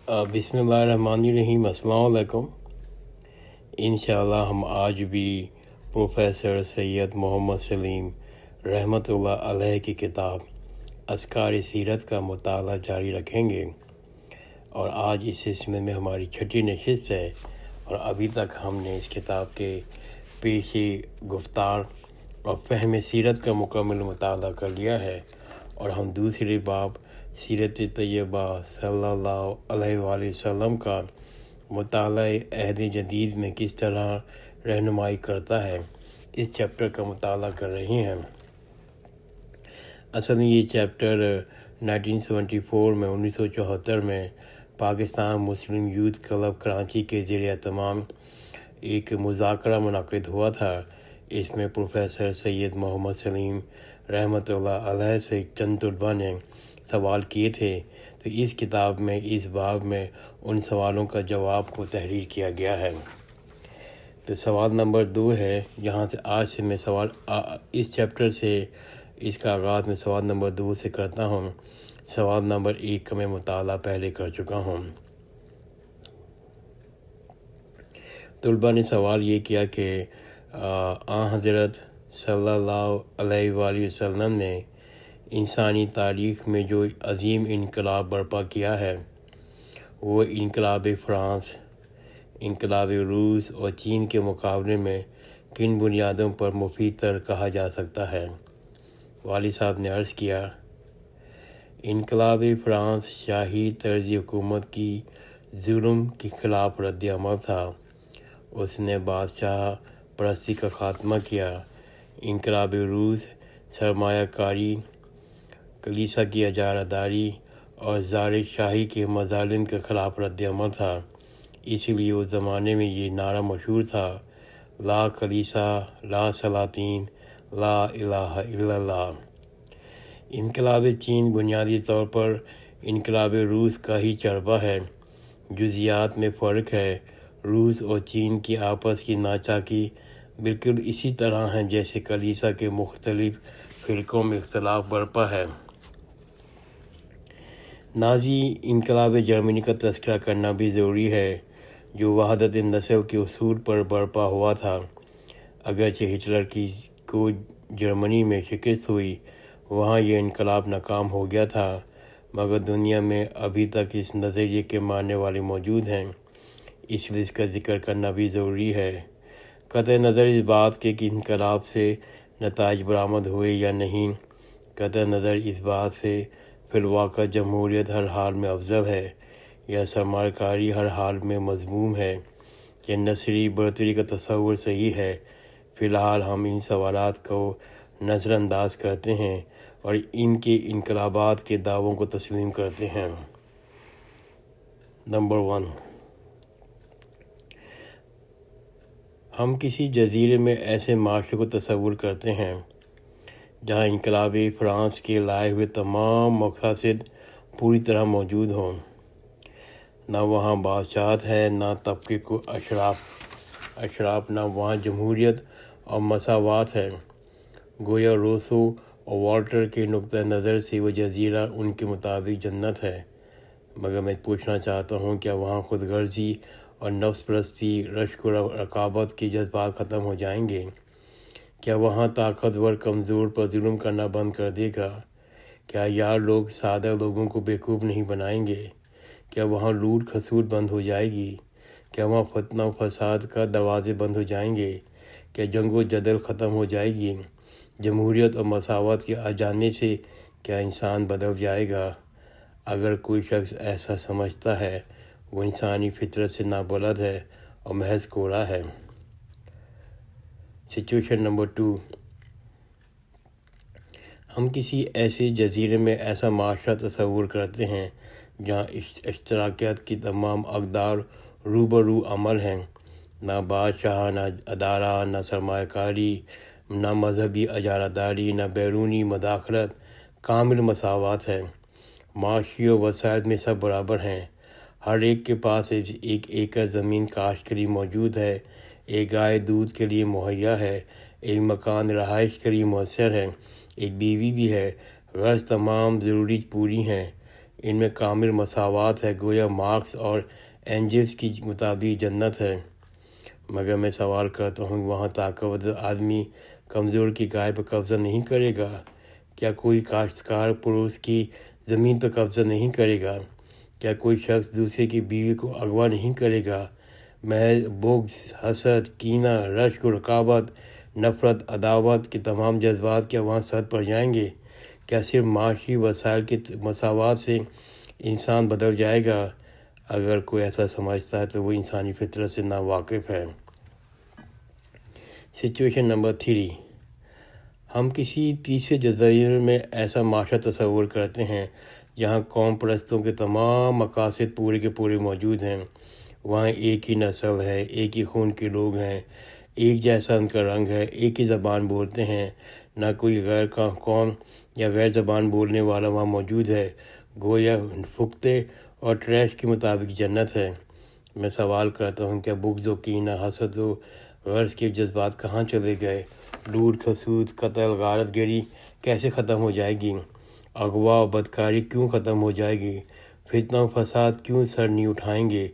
بسم اللہ الرحمن الرحیم۔ السلام علیکم۔ انشاءاللہ ہم آج بھی پروفیسر سید محمد سلیم رحمۃ اللہ علیہ کی کتاب اذکار سیرت کا مطالعہ جاری رکھیں گے، اور آج اس سلسلے میں ہماری چھٹی نشست ہے، اور ابھی تک ہم نے اس کتاب کے پیشی گفتار اور فہم سیرت کا مکمل مطالعہ کر لیا ہے، اور ہم دوسری باب سیرت طیبہ صلی اللہ علیہ وآلہ وسلم کا مطالعہ عہد جدید میں کس طرح رہنمائی کرتا ہے، اس چیپٹر کا مطالعہ کر رہے ہیں۔ اصل میں یہ چیپٹر 1974 میں 1974 میں Pakistan Muslim youth club Karachi کے زیر اہتمام ایک مذاکرہ منعقد ہوا تھا۔ اس میں پروفیسر سید محمد سلیم رحمۃ اللہ علیہ سے چند طلباء نے سوال کیے تھے، تو اس کتاب میں اس باب میں ان سوالوں کا جواب کو تحریر کیا گیا ہے۔ تو سوال نمبر 2 ہے، یہاں سے آج سے میں اس چیپٹر سے اس کا آغاز میں سوال نمبر 2 سے کرتا ہوں۔ سوال نمبر 1 کا میں مطالعہ پہلے کر چکا ہوں۔ طلباء نے سوال یہ کیا کہ حضرت صلی اللہ علیہ وآلہ وسلم نے انسانی تاریخ میں جو عظیم انقلاب برپا کیا ہے، وہ انقلاب فرانس، انقلاب روس اور چین کے مقابلے میں کن بنیادوں پر مفید تر کہا جا سکتا ہے؟ والد صاحب نے عرض کیا، انقلاب فرانس شاہی طرز حکومت کی ظلم کے خلاف رد عمل تھا۔ اس نے بادشاہ پرستی کا خاتمہ کیا۔ انقلاب روس سرمایہ کاری، کلیسا کی اجارہ داری اور زار شاہی کے مظالم کے خلاف رد عمل تھا۔ اس لیے اس زمانے میں یہ نعرہ مشہور تھا، لا کلیسا لا سلاطین لا الہ الا اللہ۔ انقلاب چین بنیادی طور پر انقلاب روس کا ہی چربہ ہے۔ جزیات میں فرق ہے۔ روس اور چین کی آپس کی ناچاکی بالکل اسی طرح ہے جیسے کلیسا کے مختلف فرقوں میں اختلاف برپا ہے۔ نازی انقلاب جرمنی کا تذکرہ کرنا بھی ضروری ہے، جو وحدت نسل کے اصول پر برپا ہوا تھا۔ اگرچہ ہٹلر کو جرمنی میں شکست ہوئی، وہاں یہ انقلاب ناکام ہو گیا تھا، مگر دنیا میں ابھی تک اس نظریے کے ماننے والے موجود ہیں، اس لیے اس کا ذکر کرنا بھی ضروری ہے۔ قطع نظر اس بات کے کہ انقلاب سے نتائج برآمد ہوئے یا نہیں، قطع نظر اس بات سے فی الواقع جمہوریت ہر حال میں افضل ہے یا سرمایہ کاری ہر حال میں مذموم ہے، یا نسلی برتری کا تصور صحیح ہے، فی الحال ہم ان سوالات کو نظر انداز کرتے ہیں اور ان کے انقلابات کے دعووں کو تسلیم کرتے ہیں۔ نمبر 1، ہم کسی جزیرے میں ایسے معاشرے کو تصور کرتے ہیں جہاں انقلاب فرانس کے لائے ہوئے تمام مقاصد پوری طرح موجود ہوں۔ نہ وہاں بادشاہت ہے، نہ طبقے کو اشراف، نہ وہاں جمہوریت اور مساوات ہے۔ گویا روسو اور والٹر کے نقطہ نظر سے وہ جزیرہ ان کے مطابق جنت ہے، مگر میں پوچھنا چاہتا ہوں، کیا وہاں خود غرضی اور نفس پرستی، رشک و رقابت کے جذبات ختم ہو جائیں گے؟ کیا وہاں طاقتور کمزور پر ظلم کرنا بند کر دے گا؟ کیا یار لوگ سادہ لوگوں کو بیوقوف نہیں بنائیں گے؟ کیا وہاں لوٹ کھسوٹ بند ہو جائے گی؟ کیا وہاں فتنہ و فساد کا دروازے بند ہو جائیں گے؟ کیا جنگ و جدل ختم ہو جائے گی؟ جمہوریت اور مساوات کے آ جانے سے کیا انسان بدل جائے گا؟ اگر کوئی شخص ایسا سمجھتا ہے، وہ انسانی فطرت سے نابلد ہے اور محض کوڑا ہے۔ سچویشن نمبر 2، ہم کسی ایسے جزیرے میں ایسا معاشرہ تصور کرتے ہیں جہاں اشتراکیت کی تمام اقدار روبرو عمل ہیں، نہ بادشاہ، نہ ادارہ، نہ سرمایہ کاری، نہ مذہبی اجارہ داری، نہ بیرونی مداخلت، کامل مساوات ہے۔ معاشی و وسائل میں سب برابر ہیں، ہر ایک کے پاس ایک ایکڑ زمین کاشتکاری موجود ہے، ایک گائے دودھ کے لیے مہیا ہے، ایک مکان رہائش کے لیے میسر ہے، ایک بیوی بھی ہے، غرض تمام ضروری پوری ہیں۔ ان میں کامل مساوات ہے، گویا مارکس اور اینجلس کی مطابق جنت ہے۔ مگر میں سوال کرتا ہوں، وہاں طاقتور آدمی کمزور کی گائے پر قبضہ نہیں کرے گا؟ کیا کوئی کاشتکار پڑوس کی زمین پر قبضہ نہیں کرے گا؟ کیا کوئی شخص دوسرے کی بیوی کو اغوا نہیں کرے گا؟ محض بغض، حسد، کینہ، رشک و رقابت، نفرت، عداوت کے تمام جذبات کیا وہاں سر پڑ جائیں گے؟ کیا صرف معاشی وسائل کی مساوات سے انسان بدل جائے گا؟ اگر کوئی ایسا سمجھتا ہے تو وہ انسانی فطرت سے ناواقف ہے۔ سچویشن نمبر 3، ہم کسی تیسرے جزیرے میں ایسا معاشرہ تصور کرتے ہیں جہاں قوم پرستوں کے تمام مقاصد پورے کے پورے موجود ہیں۔ وہاں ایک ہی نسل ہے، ایک ہی خون کے لوگ ہیں، ایک جیسا ان کا رنگ ہے، ایک ہی زبان بولتے ہیں، نہ کوئی غیر قوم یا غیر زبان بولنے والا وہاں موجود ہے، گویا پختے اور ٹریش کے مطابق جنت ہے۔ میں سوال کرتا ہوں، کیا بغض و کینہ، حسد و غرض کے جذبات کہاں چلے گئے؟ لوٹ کھسوٹ، قتل، غارت گری کیسے ختم ہو جائے گی؟ اغوا و بدکاری کیوں ختم ہو جائے گی؟ فتنہ و فساد کیوں سر نہیں اٹھائیں گے؟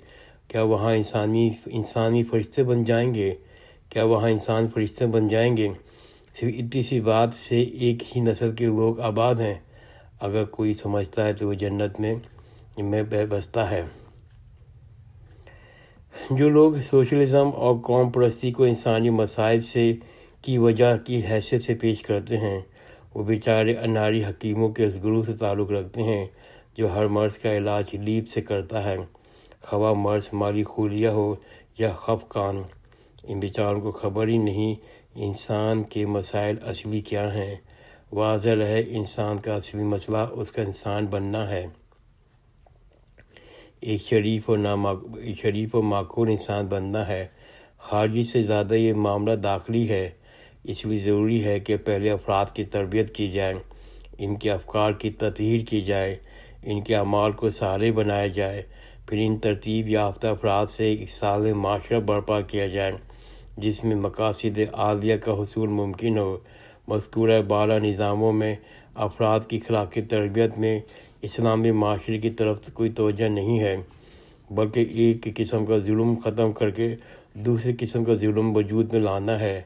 کیا وہاں انسانی فرشتے بن جائیں گے؟ کیا وہاں انسان فرشتے بن جائیں گے؟ صرف اتنی سی بات سے ایک ہی نسل کے لوگ آباد ہیں۔ اگر کوئی سمجھتا ہے تو وہ جنت میں بے بستہ ہے۔ جو لوگ سوشلزم اور قوم پرستی کو انسانی مصائب کی وجہ کی حیثیت سے پیش کرتے ہیں، وہ بیچارے اناری حکیموں کے اس گروہ سے تعلق رکھتے ہیں جو ہر مرض کا علاج لیپ سے کرتا ہے، خواہ مرض مالی خلیہ ہو یا خفقان۔ ان بیچاروں کو خبر ہی نہیں انسان کے مسائل اصلی کیا ہیں۔ واضح رہے، انسان کا اصلی مسئلہ اس کا انسان بننا ہے، ایک شریف و معقول انسان بننا ہے۔ خارجی سے زیادہ یہ معاملہ داخلی ہے، اس لیے ضروری ہے کہ پہلے افراد کی تربیت کی جائے، ان کے افکار کی تطہیر کی جائے، ان کے اعمال کو صالح بنایا جائے، پھر ان ترتیب یافتہ افراد سے ایک صالح معاشرہ برپا کیا جائے جس میں مقاصد عالیہ کا حصول ممکن ہو۔ مذکورہ بالا نظاموں میں افراد کی اخلاقی تربیت میں اسلامی معاشرے کی طرف کوئی توجہ نہیں ہے، بلکہ ایک قسم کا ظلم ختم کر کے دوسری قسم کا ظلم وجود میں لانا ہے۔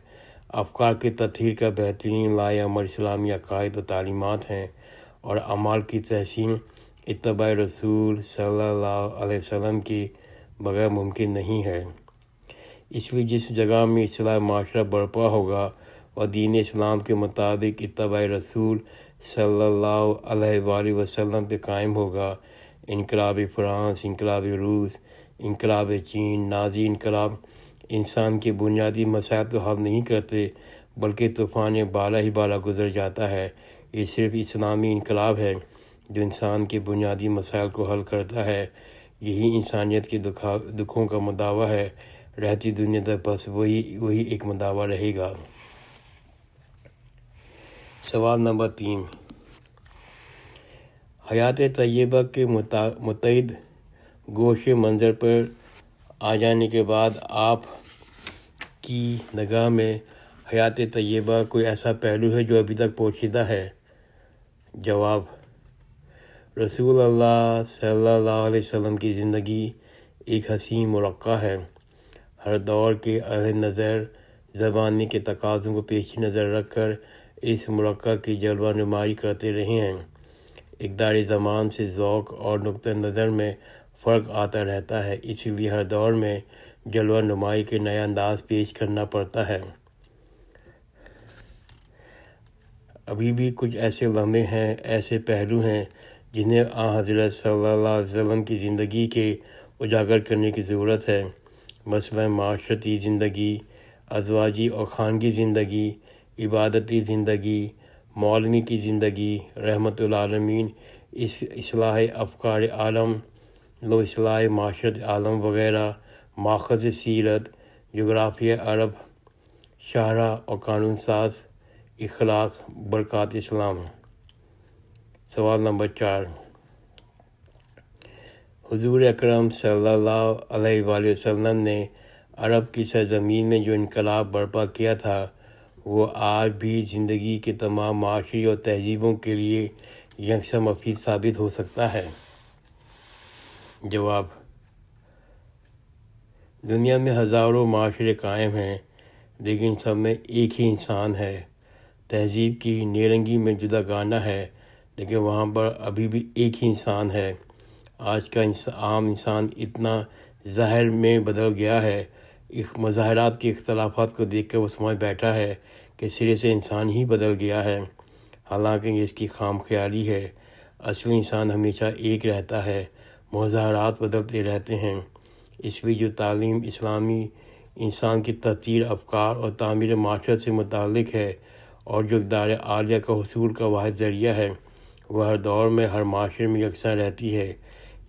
افکار کی تطہیر کا بہترین لائحہ عمل اسلامی عقائد و تعلیمات ہیں، اور اعمال کی تحسین اتباع رسول صلی اللہ علیہ وسلم کے بغیر ممکن نہیں ہے۔ اس لیے جس جگہ میں اصلاح معاشرہ برپا ہوگا اور دین اسلام کے مطابق اتباع رسول صلی اللہ علیہ وآلہ وسلم پہ قائم ہوگا، انقلاب فرانس، انقلاب روس، انقلاب چین، نازی انقلاب انسان کے بنیادی مسائل تو حل نہیں کرتے، بلکہ طوفان بالا ہی بالا گزر جاتا ہے۔ یہ صرف اسلامی انقلاب ہے جو انسان کے بنیادی مسائل کو حل کرتا ہے۔ یہی انسانیت کے دکھوں کا مداوع ہے۔ رہتی دنیا تک بس وہی ایک مداوع رہے گا۔ سوال نمبر 3، حیات طیبہ کے متعدد گوش منظر پر آ جانے کے بعد آپ کی نگاہ میں حیات طیبہ کوئی ایسا پہلو ہے جو ابھی تک پوشیدہ ہے؟ جواب، رسول اللہ صلی اللہ علیہ وسلم کی زندگی ایک حسین مرقع ہے۔ ہر دور کے اہل نظر زمانے کے تقاضوں کو پیش نظر رکھ کر اس مرقع کی جلوہ نمائی کرتے رہے ہیں۔ اقدار زمان سے ذوق اور نقطہ نظر میں فرق آتا رہتا ہے، اس لیے ہر دور میں جلوہ نمائی کے نیا انداز پیش کرنا پڑتا ہے۔ ابھی بھی کچھ ایسے لمحے ہیں، ایسے پہلو ہیں جنہیں حضرت صلی اللہ علیہ وسلم کی زندگی کے اجاگر کرنے کی ضرورت ہے۔ مثلا معاشرتی زندگی، ازواجی اور خانگی زندگی، عبادتی زندگی، مولوی کی زندگی، رحمت العالمین، اصلاح افکار عالم، اصلاح معاشرت عالم وغیرہ، ماخذ سیرت، جغرافیہ عرب، شاہراہ اور قانون ساز، اخلاق، برکات اسلام۔ سوال نمبر 4، حضور اکرم صلی اللہ علیہ وآلہ وسلم نے عرب کی سرزمین میں جو انقلاب برپا کیا تھا وہ آج بھی زندگی کے تمام معاشی اور تہذیبوں کے لیے یکساں مفید ثابت ہو سکتا ہے۔ جواب: دنیا میں ہزاروں معاشرے قائم ہیں، لیکن سب میں ایک ہی انسان ہے۔ تہذیب کی نیرنگی میں جداگانہ ہے، لیکن وہاں پر ابھی بھی ایک ہی انسان ہے۔ آج کا عام انسان اتنا ظاہر میں بدل گیا ہے، مظاہرات کے اختلافات کو دیکھ کر وہ سمجھ بیٹھا ہے کہ سرے سے انسان ہی بدل گیا ہے، حالانکہ یہ اس کی خام خیالی ہے۔ اصلی انسان ہمیشہ ایک رہتا ہے، مظاہرات بدلتے رہتے ہیں۔ اس لیے جو تعلیم اسلامی انسان کی تطہیر افکار اور تعمیر معاشرت سے متعلق ہے اور جو اقدار عالیہ کا حصول کا واحد ذریعہ ہے، وہ ہر دور میں ہر معاشرے میں یکساں رہتی ہے۔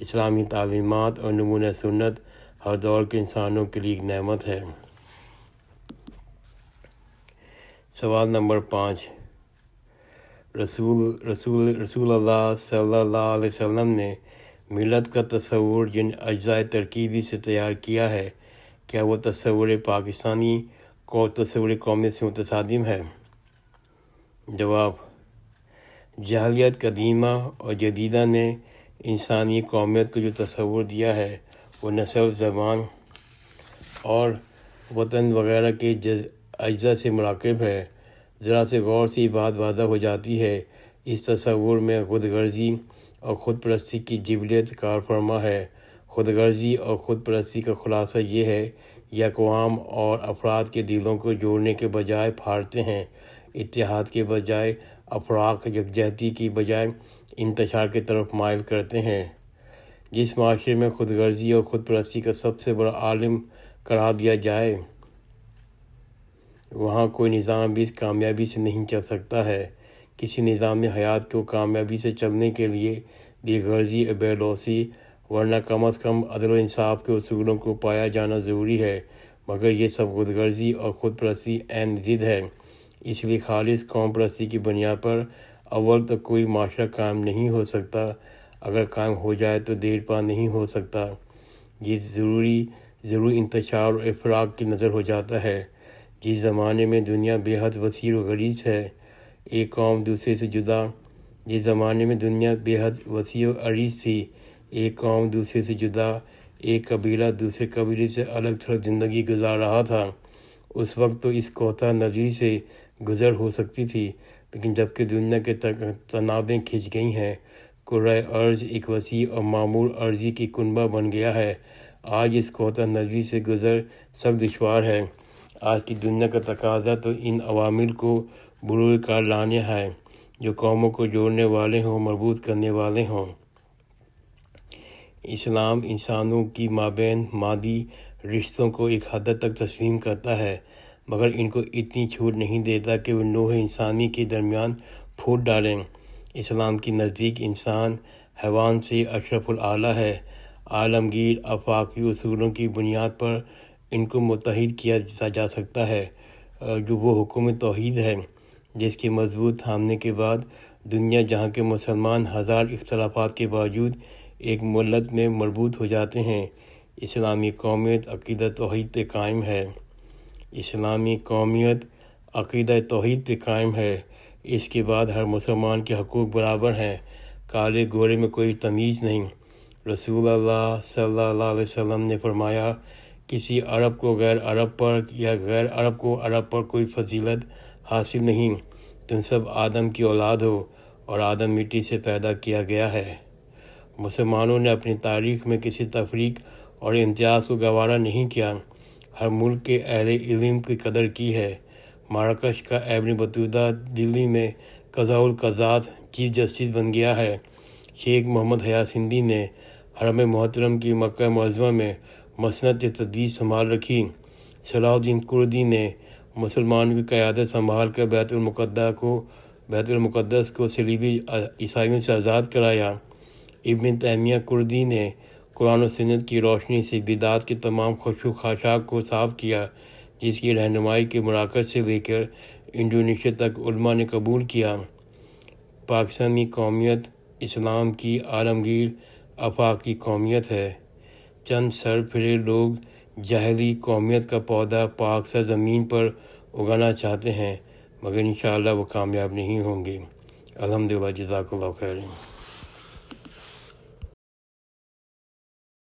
اسلامی تعلیمات اور نمونہ سنت ہر دور کے انسانوں کے لیے ایک نعمت ہے۔ سوال نمبر 5، رسول اللہ صلی اللہ علیہ وسلم نے ملت کا تصور جن اجزاء ترکیبی سے تیار کیا ہے، کیا وہ تصور پاکستانی کو تصور قومیت سے متصادم ہے؟ جواب: جاہلیت قدیمہ اور جدیدہ نے انسانی قومیت کو جو تصور دیا ہے وہ نسل، زبان اور وطن وغیرہ کے اجزاء سے مراکب ہے۔ ذرا سے غور سے یہ بات واضح ہو جاتی ہے، اس تصور میں خود غرضی اور خود پرستی کی جبلیت کار فرما ہے۔ خود غرضی اور خود پرستی کا خلاصہ یہ ہے، یہ اقوام اور افراد کے دلوں کو جوڑنے کے بجائے پھاڑتے ہیں، اتحاد کے بجائے افراق، یکجہتی کی بجائے انتشار کی طرف مائل کرتے ہیں۔ جس معاشرے میں خود غرضی اور خود پرستی کا سب سے بڑا عالم قرار دیا جائے، وہاں کوئی نظام بھی کامیابی سے نہیں چل سکتا ہے۔ کسی نظام حیات کو کامیابی سے چلنے کے لیے بے غرضی اور بے لوثی، ورنہ کم از کم عدل و انصاف کے اصولوں کو پایا جانا ضروری ہے، مگر یہ سب خود غرضی اور خود پرستی عین ضد ہے۔ اس لیے خالص قوم پرستی کی بنیاد پر اول تو کوئی معاشرہ قائم نہیں ہو سکتا، اگر قائم ہو جائے تو دیر پا نہیں ہو سکتا۔ یہ ضروری انتشار اور افراق کی نظر ہو جاتا ہے۔ جس زمانے میں دنیا بے حد وسیع و غلیظ ہے، ایک قوم دوسرے سے جدا، جس زمانے میں دنیا بے حد وسیع و عریض تھی، ایک قوم دوسرے سے جدا، ایک قبیلہ دوسرے قبیلے سے الگ تھلگ زندگی گزار رہا تھا، اس وقت تو اس کوتاہ نظری سے گزر ہو سکتی تھی، لیکن جب کہ دنیا کے تنابیں کھنچ گئی ہیں، کرۂ ارض ایک وسیع اور معمور عرضی کی کنبہ بن گیا ہے، آج اس کوتاہ نظری سے گزر سخت دشوار ہے۔ آج کی دنیا کا تقاضا تو ان عوامل کو بروئے کار لانے ہے جو قوموں کو جوڑنے والے ہوں، مربوط کرنے والے ہوں۔ اسلام انسانوں کی مابین مادی رشتوں کو ایک حد تک تسلیم کرتا ہے، مگر ان کو اتنی چھوٹ نہیں دیتا کہ وہ نوع انسانی کے درمیان پھوٹ ڈالیں۔ اسلام کے نزدیک انسان حیوان سے اشرف الاعلیٰ ہے۔ عالمگیر آفاقی اصولوں کی بنیاد پر ان کو متحد کیا جا سکتا ہے، جو وہ حکم توحید ہے جس کے مضبوط تھامنے کے بعد دنیا جہاں کے مسلمان ہزار اختلافات کے باوجود ایک ملت میں مربوط ہو جاتے ہیں۔ اسلامی قومیت عقیدہ توحید پہ قائم ہے۔ اسلامی قومیت عقیدہ توحید پہ قائم ہے۔ اس کے بعد ہر مسلمان کے حقوق برابر ہیں، کالے گورے میں کوئی تمیز نہیں۔ رسول اللہ صلی اللہ علیہ وسلم نے فرمایا، کسی عرب کو غیر عرب پر یا غیر عرب کو عرب پر کوئی فضیلت حاصل نہیں، تم سب آدم کی اولاد ہو اور آدم مٹی سے پیدا کیا گیا ہے۔ مسلمانوں نے اپنی تاریخ میں کسی تفریق اور امتیاز کو گوارا نہیں کیا، ہر ملک کے اہل علم کی قدر کی ہے۔ مراکش کا ابن بطوطہ دلی میں قضاء القضات چیف جسٹس بن گیا ہے۔ شیخ محمد حیات سندھی نے حرم محترم کی مکہ معظمہ میں مسند تدریس سنبھال رکھی۔ صلاح الدین کردی نے مسلمانوں کی قیادت سنبھال کر بیت المقدس کو صلیبی عیسائیوں سے آزاد کرایا۔ ابن تیمیہ کردی نے قرآن و سنت کی روشنی سے بدعت کے تمام خشوع خاشاک کو صاف کیا، جس کی رہنمائی کے مراکز سے لے کر انڈونیشیا تک علماء نے قبول کیا۔ پاکستانی قومیت اسلام کی عالمگیر آفاقی قومیت ہے۔ چند سر پھرے لوگ جاہلی قومیت کا پودا پاک سرزمین پر اگانا چاہتے ہیں، مگر انشاءاللہ وہ کامیاب نہیں ہوں گے۔ الحمدللہ، جزاک اللہ خیر۔